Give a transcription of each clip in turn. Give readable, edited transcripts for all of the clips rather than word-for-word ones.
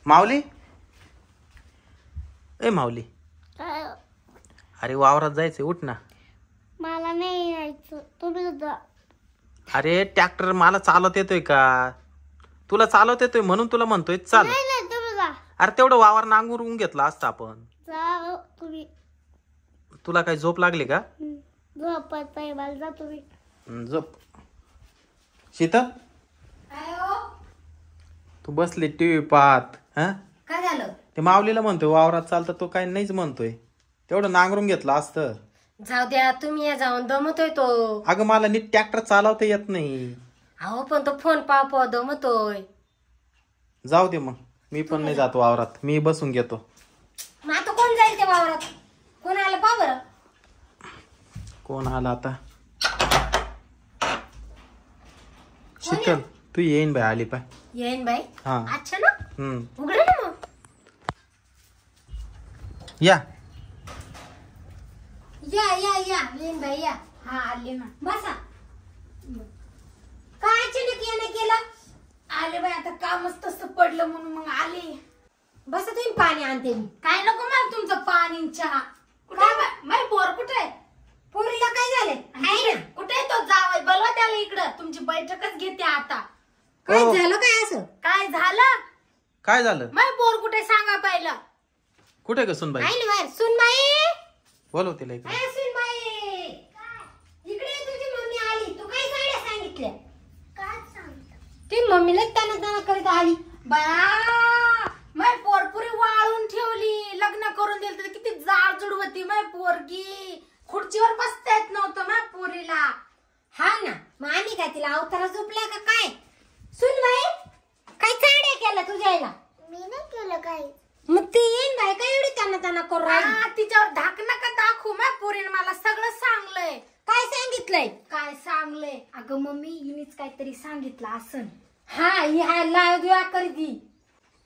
माऊली, ए माऊली, अरे वावरात जायचंय, उठ ना. मला नाही यायचं, तुम्ही जा. अरे ट्रॅक्टर मला चालवता येतोय का? तुला चालवता येतोय म्हणून तुला म्हणतोय चाल. नाही नाही, तुम्ही जा. अरे तेवढं वावर नांगरून घेतला असता आपण. जा तुम्ही. तुला काही झोप लागली का? झोपत आहे मला, जा तुम्ही. झोप. शीतल, तू बसली टीव्ही पाहत. काय झालं? ते माऊलीला म्हणतोय वावरात चालतं, तो काही नाहीच म्हणतोय. तेवढं नांगरून घेतलं असतं. जाऊ द्या, तुम्ही या जाऊन दमतोय तो. अगं मला नीट ट्रॅक्टर चालवता येत नाही. अहो पण तो फोन पाव दमतोय. जाऊ दे मग, मी पण नाही जातो वावरात, मी बसून घेतो. मग आता कोण जाईल त्या वावरात? कोण आलं पा बरं? कोण आला आता? शीतल, तू येईन बाई, आली पाय. येईन बाई. हा. अच्छा ना. उघड ना मग. या या या या येईन बाई या. हा आले ना. बसा. काय अचानक येणं केलं? आले बाई, आता कामच तसं पडलं म्हणून मग आले. बसा, तुम्ही पाणी आणते मी. काय नको मला तुमचं पाणी चहा. कुठे माय बोर कुठे आहे? पोरीला काय झालं? आहे ना. कुठे आहे तो? जावई बोलवा त्याला इकडं, तुमची बैठकच घेते आता. काय हो. झालं काय असं? काय झालं? काय झालं? माय बोर कुठे सांगा पहिलं. कुठे ग सुनबाई? आहे ना बाहेर. सुनबाई, बोलव तिला इकडे. ए सुनबाई, इकडे ये, तुझी मम्मी आली. तू काय साड्या सांगितल्या? काय सांग? ती मम्मीला ताना करीत आली. बया माय पोरपुरी वाळून ठेवली. लग्न करून दिलं तर किती जाड जुडवती माय पोरगी. खुर्चीवर बसता येत नव्हतं माय पोरीला. हा ना, मग आम्ही काय तिला अवतारा झोपल्या का काय? सुनबाई, काय साड्या केल्या तुझ्या आईला? मी नाही केलं काही. मग ती येईन बाई काय एवढी ताना करून राहिली? तिच्यावर धाक नका दाखवू. माय पोरीने मला सगळं सांगलंय. काय सांगितलंय? काय सांगलंय? अगं मम्मी, हिनेच काहीतरी सांगितलं असन. हा, ही हाय लावा करती.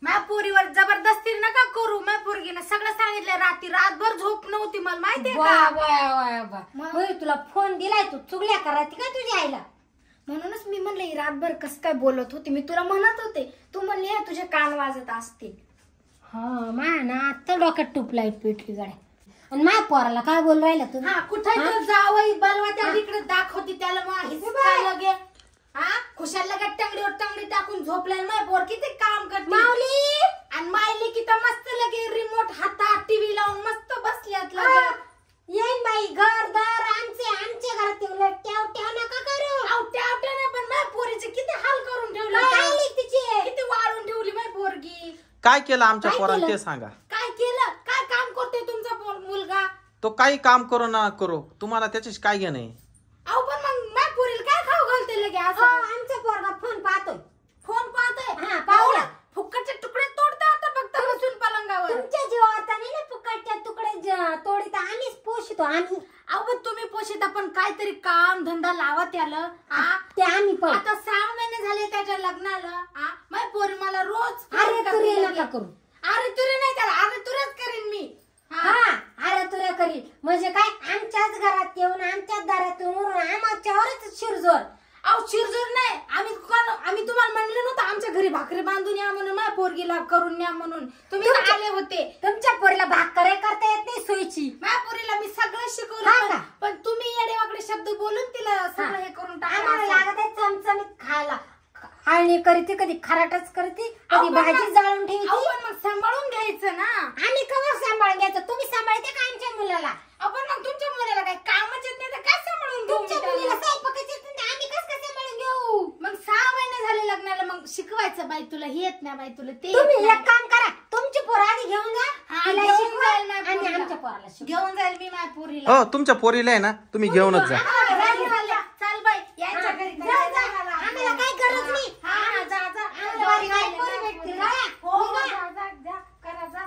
माझ्या पोरीवर जबरदस्ती नका करू. माझ्या पोरगीने सगळं सांगितलंय. रातभर झोप नव्हती मला, माहितीये का? होय, तुला फोन दिलाय, तू चुगल्या करायची का तुझ्या आईला? म्हणूनच मी म्हणले रातभर कस काय बोलत होती. मी तुला म्हणत होते, तू म्हणली तुझे कान वाजत असतील. हा, मा ना आता डोक्यात टूपलाईट पेटली गाड्या. आणि माझ्या पोराला काय बोल राहिला तू? हा, कुठे जावई बलवा त्या इकडे दाखवती त्याला. लगे हा खुशाल लगे टंगडीवर टंगडी टाकून झोपलाय. माय पोर किती काम करते. माऊली आणि मायली की तर मस्त लगे रिमोट हातात टीव्ही लावून मस्त बसल्यात लगे. येईन बाई, घरदार आमच्या घरात ठेव नका करू. आवट्या ना, पण माझ्या पोरीचे किती हाल करून ठेवले. किती वाळून ठेवली माझी पोरगी. काय केलं आमच्या पोराला ते सांगा. काय केलं? काय काम करतोय तुमचा मुलगा? तो काही काम करो ना करो, तुम्हाला त्याच्याशी काय घेणं आहे? अहो पण मग माझ्या पोरीला काय खाऊ घालते लगे असं? आमचा पोरगा फोन पाहतोय. फोन पाहतोय? हा, पाहूया. फुकटचे तुकडे तोडता आता फक्त बसून पलंगावर. तुमच्या जीवावर तर नाही ना फुकटच्या तुकडे तोडीत आम्हीच पोषितो. आम्ही अहो पण तुम्ही पोषिता, पण काहीतरी काम धंदा लावा त्याला. ते आम्ही पण. आता 6 महिने झाले त्याच्या लग्नाला. माझी पोरी मला रोज अरे तुरे नका करू. अरे तुरे नाही त्याला, अरे तुरेच करीन मी. हा, अरे तुरे करील म्हणजे काय? आमच्याच घरात येऊन आमच्याच दारात येऊन आमच्यावरच शिरजोर. अहो शिरजोर नाही, आम्ही तुम्हाला म्हणलं नव्हतं आमच्या घरी भाकरी बांधून या म्हणून, माझ्या पोरगीला करून या म्हणून. तुम्ही आले होते. तुमच्या पोरीला भाकरी करता येत नाही सोयीची. माझ्या पोरीला मी सगळं हा शिकवलं, का? पण तुम्ही येडेवाकडे शब्द बोलून तिला सगळं हे करून आम्हाला टाकलं. लागत आहे चमचमीत खायला. आळणी करते, कधी खराटच करते, कधी भाजी जाळून ठेवते. आपण मग सांभाळून घ्यायचं ना. आम्ही कवर सांभाळून घ्यायचं? तुम्ही सांभाळते का आमच्या मुलाला? आपण मग तुमच्या मुलाला काय कामच येत नाही तर काय सांभाळून घेऊ? तुमच्या मुलीला स्वयंपाकाचं येत नाही, आम्ही कसं काय सांभाळून घेऊ? मग 6 महिने झाले लग्नाला, मग शिकवायचं. बाई तुला हे येत नाही, बाई तुला ते येत तुम्ही नाही. एक काम करा, तुमची पोरं आधी घेऊन जा. हा, तिला घेऊन शिकवा जाईल माझ्या आणि पोरीला. आमच्या पोराला शिकवा. घेऊन जाईल मी माझ्या पोरीला. हो, तुमच्या पोरीला आहे ना, तुम्ही घेऊनच जा. चाल बाई, यायच्या घरी जा, जायचं जा. मला. आम्हाला काही गरज नाही. हा, जा जा. आम्हाला वारी वारी पोरी भेटतील. हो, जा जा जा, करा जा.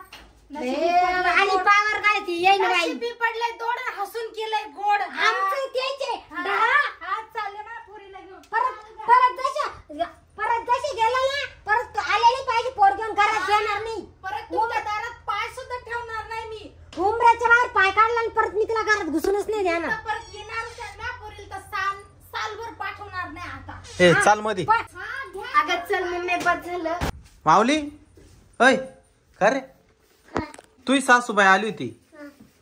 आणि पावर काढते येईन बाई. नशीबी पडलंय दोड, हसून केलंय गोड. आमचं त्याचे आज चालले माझ्या पोरीला घेऊन. परत जशी गेला ना, परत आलेली पाहिजे. पोर घेऊन घरात येणार नाही. परत तुमच्या दारात पाय सुद्धा ठेवणार नाही मी. उमऱ्याच्या बाहेर पाय काढला आणि परत मी तिला घरात घुसूनच नाही देणार. परत येणारच आहे माझ्या पोरीला तर सालभर पाठवणार नाही आता. ए चाल मध्ये. अगं चल मम्मी, बस झालं. माऊली, अय का रे तुझी सासूबाई आली होती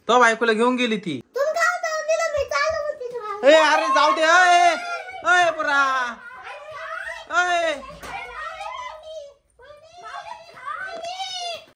तो बायकोला घेऊन गेली ती. तुम्ही काय जाऊन दिलं मी चालू होती ए अरे जाऊ दे. अय अय पुरा